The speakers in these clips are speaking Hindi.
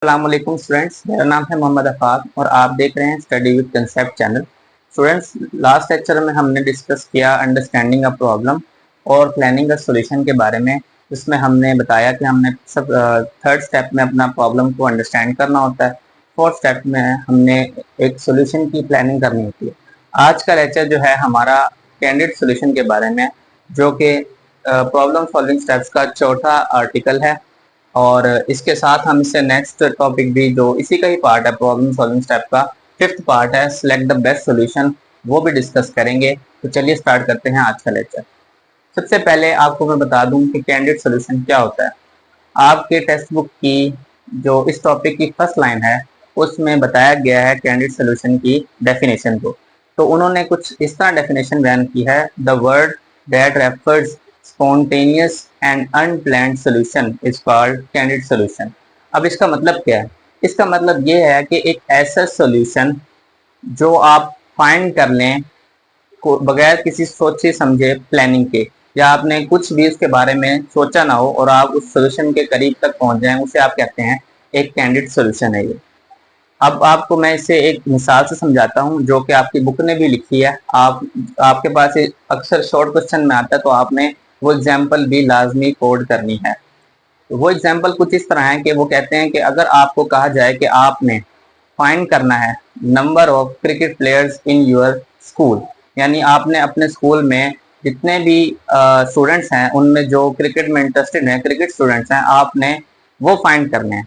अस्सलाम वालेकुम स्टूडेंट्स, मेरा नाम है मोहम्मद अफाक और आप देख रहे हैं study with concept channel. Students, last lecture में हमने डिस्कस किया अंडरस्टैंडिंग अ प्रॉब्लम और प्लानिंग अ सॉल्यूशन के बारे में। इसमें हमने बताया कि हमने सब थर्ड स्टेप में अपना प्रॉब्लम को अंडरस्टैंड करना होता है। फोर्थ स्टेप में हमने एक सॉल्यूशन की प्लानिंग करनी होती है। आज का लेक्चर जो है हमारा कैंडिडेट सॉल्यूशन के बारे में, जो कि प्रॉब्लम सॉल्विंग स्टेप्स का चौथा आर्टिकल है। और इसके साथ हम इससे नेक्स्ट टॉपिक भी जो इसी का ही पार्ट है, प्रॉब्लम सॉल्विंग स्टेप का फिफ्थ पार्ट है, सिलेक्ट द बेस्ट सॉल्यूशन, वो भी डिस्कस करेंगे। तो चलिए स्टार्ट करते हैं आज का लेक्चर। सबसे पहले आपको मैं बता दूं कि कैंडिडेट सॉल्यूशन क्या होता है। आपके टेक्स्ट बुक की जो इस टॉपिक की फर्स्ट लाइन है उसमें बताया गया है कैंडिडेट सॉल्यूशन की डेफिनेशन को। तो उन्होंने कुछ इस तरह डेफिनेशन बयान की है, the word that refers spontaneous and unplanned solution is called candidate solution। अब इसका मतलब क्या है? इसका मतलब ये है कि एक ऐसा सॉल्यूशन जो आप फाइंड कर लें बगैर किसी सोचे समझे प्लानिंग के, या आपने कुछ भी उसके बारे में सोचा ना हो और आप उस सॉल्यूशन के करीब तक पहुंच जाएं, उसे आप कहते हैं एक कैंडिडेट सॉल्यूशन है ये। अब आपको मैं इसे एक मिसाल से समझाता हूं जो कि आपकी बुक ने भी लिखी है। आपके पास अक्सर शॉर्ट क्वेश्चन में आता है, तो आपने वो एग्जाम्पल भी लाजमी कोड करनी है। तो वो एग्जाम्पल कुछ इस तरह है कि वो कहते हैं कि अगर आपको कहा जाए कि आपने फाइंड करना है number of cricket players in your school, यानी आपने अपने स्कूल में जितने भी स्टूडेंट्स हैं उनमें जो क्रिकेट में इंटरेस्टेड हैं, क्रिकेट स्टूडेंट्स हैं, आपने वो फाइंड करने हैं।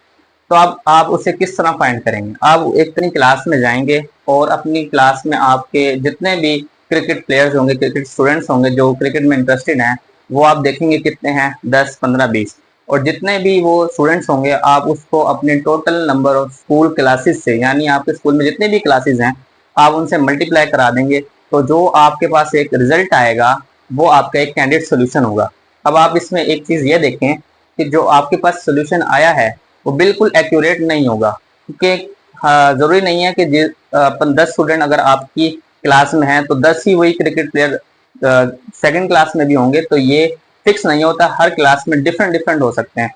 तो आप उसे किस तरह फाइंड करेंगे? आप एक अपनी क्लास में जाएंगे और अपनी क्लास में आपके जितने भी क्रिकेट प्लेयर्स होंगे, क्रिकेट स्टूडेंट्स होंगे जो क्रिकेट में इंटरेस्टेड हैं, वो आप देखेंगे कितने हैं, 10, 15, 20। और जितने भी वो स्टूडेंट्स होंगे आप उसको अपने total number of school classes से, यानी आपके स्कूल में जितने भी क्लासेस हैं, आप उनसे मल्टीप्लाई करा देंगे। तो जो आपके पास एक रिजल्ट आएगा वो आपका एक कैंडिडेट सोल्यूशन होगा। अब आप इसमें एक चीज़ ये देखें कि जो आपके पास सोल्यूशन आया है वो बिल्कुल एक्यूरेट नहीं होगा, क्योंकि ज़रूरी नहीं है कि अपन 10 स्टूडेंट अगर आपकी क्लास में हैं तो 10 ही वही क्रिकेट प्लेयर सेकंड क्लास में भी होंगे। तो ये फिक्स नहीं होता, हर क्लास में डिफरेंट डिफरेंट हो सकते हैं।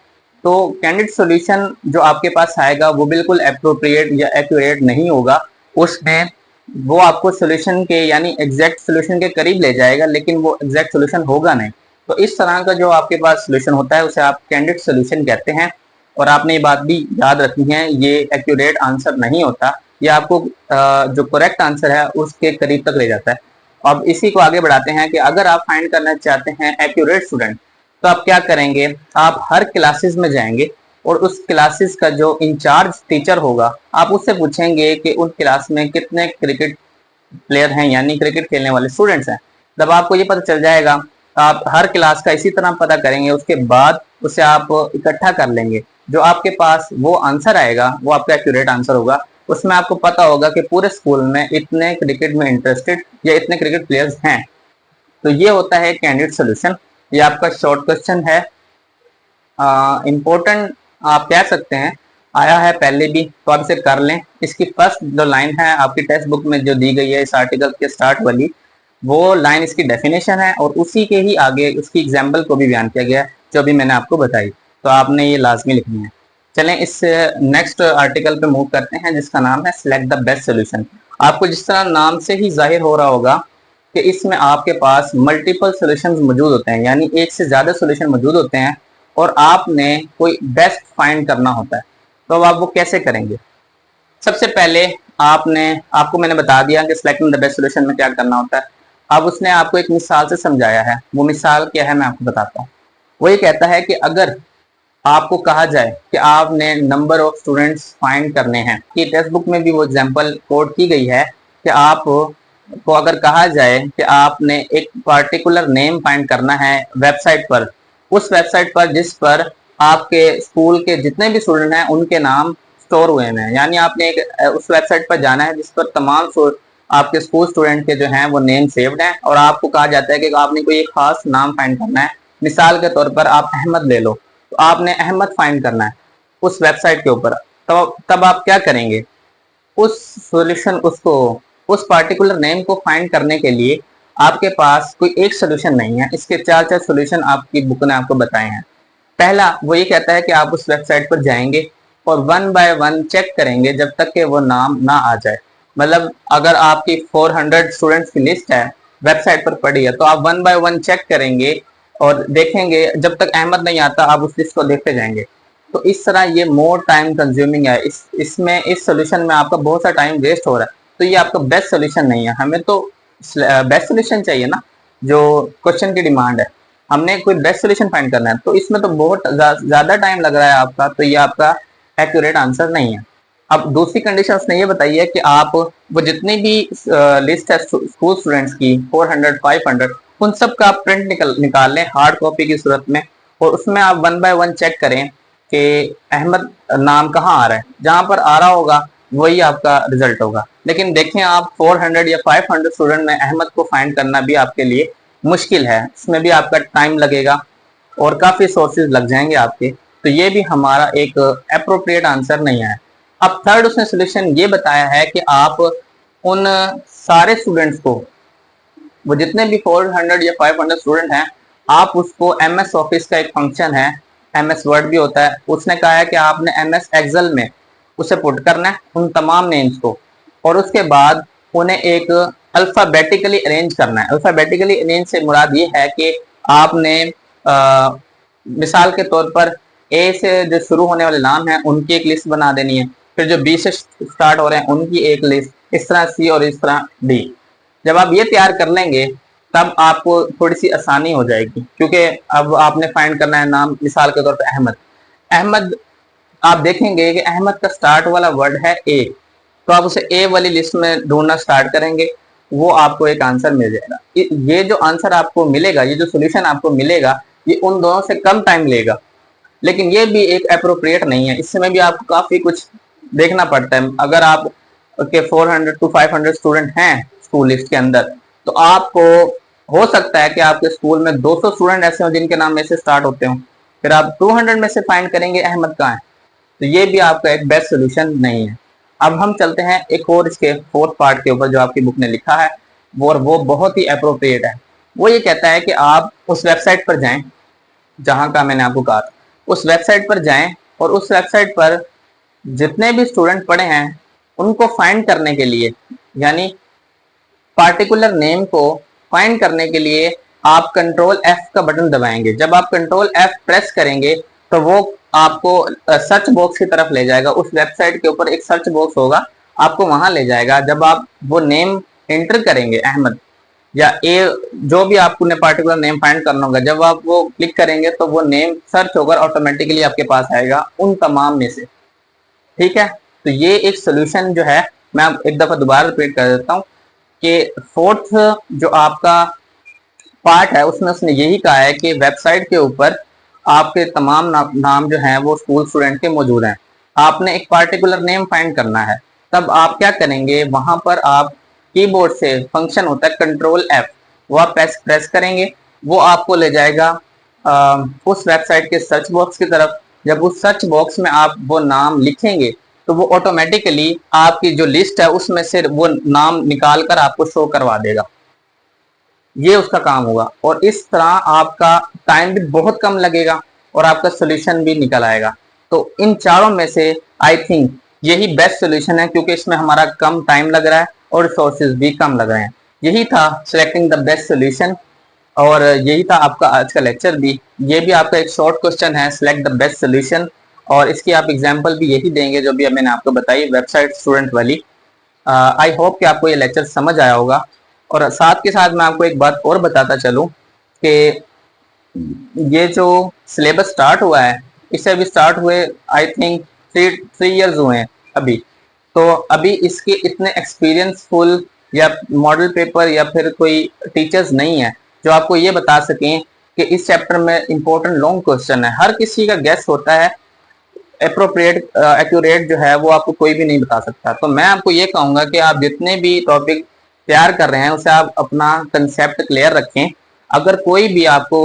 तो कैंडिडेट सॉल्यूशन जो आपके पास आएगा वो बिल्कुल अप्रोप्रिएट या एक्यूरेट नहीं होगा। उसमें वो आपको सॉल्यूशन के यानी एग्जैक्ट सॉल्यूशन के करीब ले जाएगा, लेकिन वो एग्जैक्ट सॉल्यूशन होगा नहीं। तो इस तरह का जो आपके पास सॉल्यूशन होता है उसे आप कैंडिडेट सॉल्यूशन कहते हैं। और आपने ये बात भी याद रखनी है, ये एक्यूरेट आंसर नहीं होता, ये आपको जो करेक्ट आंसर है उसके करीब तक ले जाता है। अब इसी को आगे बढ़ाते हैं कि अगर आप फाइंड करना चाहते हैं एक्यूरेट स्टूडेंट, तो आप क्या करेंगे? आप हर क्लासेस में जाएंगे और उस क्लासेस का जो इंचार्ज टीचर होगा आप उससे पूछेंगे कि उन क्लास में कितने क्रिकेट प्लेयर हैं, यानी क्रिकेट खेलने वाले स्टूडेंट्स हैं। जब आपको ये पता चल जाएगा, आप हर क्लास का इसी तरह पता करेंगे, उसके बाद उसे आप इकट्ठा कर लेंगे। जो आपके पास वो आंसर आएगा वो आपका एक्यूरेट आंसर होगा। उसमें आपको पता होगा कि पूरे स्कूल में इतने क्रिकेट में इंटरेस्टेड या इतने क्रिकेट प्लेयर्स हैं। तो ये होता है कैंडिडेट सोल्यूशन। ये आपका शॉर्ट क्वेश्चन है, इम्पोर्टेंट आप कह सकते हैं, आया है पहले भी, तो आप इसे कर लें। इसकी फर्स्ट जो लाइन है आपकी टेक्स्ट बुक में जो दी गई है इस आर्टिकल के स्टार्ट वाली, वो लाइन इसकी डेफिनेशन है और उसी के ही आगे उसकी एग्जाम्पल को भी बयान किया गया है जो अभी मैंने आपको बताई। तो आपने ये लाजमी लिखनी है। चलें इस नेक्स्ट आर्टिकल पे मूव करते हैं जिसका नाम है सिलेक्ट द बेस्ट सोल्यूशन। आपको जिस तरह नाम से ही जाहिर हो रहा होगा कि इसमें आपके पास मल्टीपल सोल्यूशंस मौजूद होते हैं, यानी एक से ज़्यादा सोल्यूशन मौजूद होते हैं और आपने कोई बेस्ट फाइंड करना होता है। तो अब आप वो कैसे करेंगे? सबसे पहले आपको मैंने बता दिया कि सिलेक्टिंग द बेस्ट सोल्यूशन में क्या करना होता है। अब उसने आपको एक मिसाल से समझाया है, वो मिसाल क्या है मैं आपको बताता हूँ। वो ये कहता है कि अगर आपको कहा जाए कि आपने नंबर ऑफ स्टूडेंट्स फाइंड करने हैं, कि टेक्स्ट बुक में भी वो एग्जांपल कोड की गई है कि आप को अगर कहा जाए कि आपने एक पार्टिकुलर नेम फाइंड करना है वेबसाइट पर, उस वेबसाइट पर जिस पर आपके स्कूल के जितने भी स्टूडेंट हैं उनके नाम स्टोर हुए हैं, यानी आपने उस वेबसाइट पर जाना है जिस पर तमाम आपके स्कूल स्टूडेंट के जो हैं वो नेम सेव्ड हैं, और आपको कहा जाता है कि आपने कोई एक खास नाम फाइंड करना है। मिसाल के तौर पर आप अहमद ले लो, तो आपने अहमद फाइंड करना है उस वेबसाइट के ऊपर। तब आप क्या करेंगे? उस सॉल्यूशन उसको उस पार्टिकुलर नेम को फाइंड करने के लिए आपके पास कोई एक सोल्यूशन नहीं है, इसके चार चार सोल्यूशन आपकी बुक ने आपको बताए हैं। पहला वो ये कहता है कि आप उस वेबसाइट पर जाएंगे और वन बाय वन चेक करेंगे जब तक कि वो नाम ना आ जाए। मतलब अगर आपकी 400 स्टूडेंट्स की लिस्ट है वेबसाइट पर पड़ी है, तो आप वन बाय वन चेक करेंगे और देखेंगे जब तक अहमद नहीं आता आप उस लिस्ट को देखते जाएंगे। तो इस तरह ये मोर टाइम कंज्यूमिंग है, इस सोल्यूशन में आपका बहुत सा टाइम वेस्ट हो रहा है। तो ये आपका बेस्ट सोल्यूशन नहीं है। हमें तो बेस्ट सोल्यूशन चाहिए ना, जो क्वेश्चन की डिमांड है, हमने कोई बेस्ट सोल्यूशन फाइंड करना है। तो इसमें तो बहुत ज्यादा टाइम लग रहा है आपका, तो ये आपका एक्यूरेट आंसर नहीं है। अब दूसरी कंडीशन उसने ये बताई है कि आप वो जितनी भी लिस्ट है स्कूल स्टूडेंट्स की 400 500 उन सब का आप प्रिंट निकाल लें हार्ड कॉपी की सूरत में, और उसमें आप वन बाय वन चेक करें कि अहमद नाम कहाँ आ रहा है। जहां पर आ रहा होगा वही आपका रिजल्ट होगा। लेकिन देखें आप 400 या 500 स्टूडेंट में अहमद को फाइंड करना भी आपके लिए मुश्किल है, इसमें भी आपका टाइम लगेगा और काफी सोर्सेज लग जाएंगे आपके। तो ये भी हमारा एक अप्रोप्रिएट आंसर नहीं है। अब थर्ड उसने सोल्यूशन ये बताया है कि आप उन सारे स्टूडेंट्स को, वो जितने भी 400 या 500 स्टूडेंट हैं, आप उसको MS ऑफिस का एक फंक्शन है, MS वर्ड भी होता है, उसने कहा है कि आपने MS एक्सेल में उसे पुट करना है उन तमाम नेम्स को, और उसके बाद उन्हें एक अल्फाबेटिकली अरेंज करना है। अल्फाबेटिकली अरेंज से मुराद ये है कि आपने मिसाल के तौर पर ए से जो शुरू होने वाले नाम हैं उनकी एक लिस्ट बना देनी है, फिर जो बी से स्टार्ट हो रहे हैं उनकी एक लिस्ट, इस तरह सी और इस तरह डी। जब आप ये तैयार कर लेंगे तब आपको थोड़ी सी आसानी हो जाएगी, क्योंकि अब आपने फाइंड करना है नाम, मिसाल के तौर पर अहमद। अहमद आप देखेंगे कि अहमद का स्टार्ट वाला वर्ड है ए, तो आप उसे ए वाली लिस्ट में ढूंढना स्टार्ट करेंगे, वो आपको एक आंसर मिल जाएगा। ये जो आंसर आपको मिलेगा, ये जो सोल्यूशन आपको मिलेगा, ये उन दोनों से कम टाइम लेगा, लेकिन ये भी एक अप्रोप्रिएट नहीं है। इसमें भी आपको काफी कुछ देखना पड़ता है। अगर आप के 400 to 500 स्टूडेंट हैं स्कूल लिस्ट के अंदर, तो आपको हो सकता है कि आपके स्कूल में 200 स्टूडेंट ऐसे हो जिनके नाम में से स्टार्ट होते हो, फिर आप 200 में से फाइंड करेंगे अहमद कहाँ है। तो ये भी आपका एक बेस्ट सोल्यूशन नहीं है। अब हम चलते हैं एक और इसके फोर्थ पार्ट के ऊपर जो आपकी बुक ने लिखा है, वो बहुत ही अप्रोप्रिएट है। वो ये कहता है कि आप उस वेबसाइट पर जाएं जहां का मैंने आपको कहा था, उस वेबसाइट पर जाएं और उस वेबसाइट पर जितने भी स्टूडेंट पढ़े हैं उनको फाइंड करने के लिए, यानी पार्टिकुलर नेम को फाइंड करने के लिए आप कंट्रोल F का बटन दबाएंगे। जब आप कंट्रोल F प्रेस करेंगे तो वो आपको सर्च बॉक्स की तरफ ले जाएगा। उस वेबसाइट के ऊपर एक सर्च बॉक्स होगा, आपको वहां ले जाएगा। जब आप वो नेम एंटर करेंगे, अहमद या ए, जो भी आपको पार्टिकुलर नेम फाइंड करना होगा, जब आप वो क्लिक करेंगे तो वो नेम सर्च होकर ऑटोमेटिकली आपके पास आएगा उन तमाम में से। ठीक है, तो ये एक सोल्यूशन जो है, मैं एक दफा दोबारा रिपीट कर देता हूँ कि फोर्थ जो आपका पार्ट है उसमें उसने यही कहा है कि वेबसाइट के ऊपर आपके तमाम नाम जो हैं वो स्कूल स्टूडेंट के मौजूद हैं। आपने एक पार्टिकुलर नेम फाइंड करना है, तब आप क्या करेंगे, वहां पर आप कीबोर्ड से फंक्शन होता है कंट्रोल F, वो आप प्रेस करेंगे, वो आपको ले जाएगा उस वेबसाइट के सर्च बॉक्स की तरफ। जब उस सर्च बॉक्स में आप वो नाम लिखेंगे तो वो ऑटोमेटिकली आपकी जो लिस्ट है उसमें से वो नाम निकाल कर आपको शो करवा देगा। ये उसका काम होगा, और इस तरह आपका टाइम भी बहुत कम लगेगा और आपका सोल्यूशन भी निकल आएगा। तो इन चारों में से आई थिंक यही बेस्ट सोल्यूशन है, क्योंकि इसमें हमारा कम टाइम लग रहा है और रिसोर्सेज भी कम लग रहे हैं। यही था सिलेक्टिंग द बेस्ट सोल्यूशन, और यही था आपका आज का लेक्चर भी। ये भी आपका एक शॉर्ट क्वेश्चन है, सिलेक्ट द बेस्ट सोल्यूशन, और इसकी आप एग्जांपल भी यही देंगे जो भी अब मैंने आपको बताई वेबसाइट स्टूडेंट वाली। आई होप कि आपको ये लेक्चर समझ आया होगा। और साथ के साथ मैं आपको एक बात और बताता चलूं कि ये जो सिलेबस स्टार्ट हुआ है, इससे अभी स्टार्ट हुए आई थिंक 3 इयर्स हुए हैं अभी। तो अभी इसके इतने एक्सपीरियंसफुल या मॉडल पेपर या फिर कोई टीचर्स नहीं है जो आपको ये बता सकें कि इस चैप्टर में इंपॉर्टेंट लॉन्ग क्वेश्चन है। हर किसी का गेस होता है, अप्रोप्रिएट एक्यूरेट जो है वो आपको कोई भी नहीं बता सकता। तो मैं आपको ये कहूंगा कि आप जितने भी टॉपिक तैयार कर रहे हैं उसे आप अपना कंसेप्ट क्लियर रखें। अगर कोई भी आपको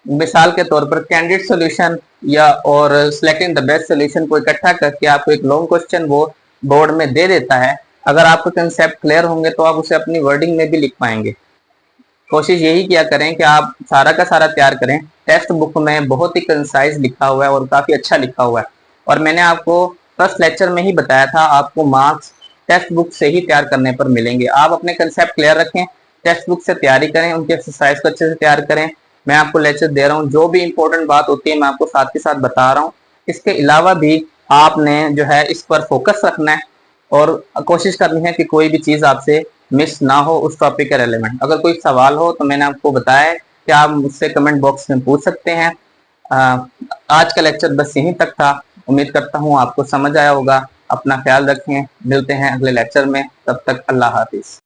मिसाल के तौर पर कैंडिडेट सॉल्यूशन या और सिलेक्टिंग द बेस्ट सॉल्यूशन को इकट्ठा करके आपको एक लॉन्ग क्वेश्चन वो बोर्ड में दे देता है, अगर आपको कंसेप्ट क्लियर होंगे तो आप उसे अपनी वर्डिंग में भी लिख पाएंगे। कोशिश यही किया करें कि आप सारा का सारा तैयार करें। टेक्स्ट बुक में बहुत ही कंसाइज लिखा हुआ है और काफी अच्छा लिखा हुआ है, और मैंने आपको फर्स्ट लेक्चर में ही बताया था, आपको मार्क्स टेक्स्ट बुक से ही तैयार करने पर मिलेंगे। आप अपने कंसेप्ट क्लियर रखें, टेक्स्ट बुक से तैयारी करें, उनके एक्सरसाइज को अच्छे से तैयार करें। मैं आपको लेक्चर दे रहा हूँ, जो भी इंपॉर्टेंट बात होती है मैं आपको साथ के साथ बता रहा हूँ। इसके अलावा भी आपने जो है इस पर फोकस रखना है और कोशिश करनी है कि कोई भी चीज़ आपसे मिस ना हो उस टॉपिक के रेलेवेंट। अगर कोई सवाल हो तो मैंने आपको बताया कि आप मुझसे कमेंट बॉक्स में पूछ सकते हैं। आज का लेक्चर बस यहीं तक था। उम्मीद करता हूँ आपको समझ आया होगा। अपना ख्याल रखें, मिलते हैं अगले लेक्चर में, तब तक अल्लाह हाफिज।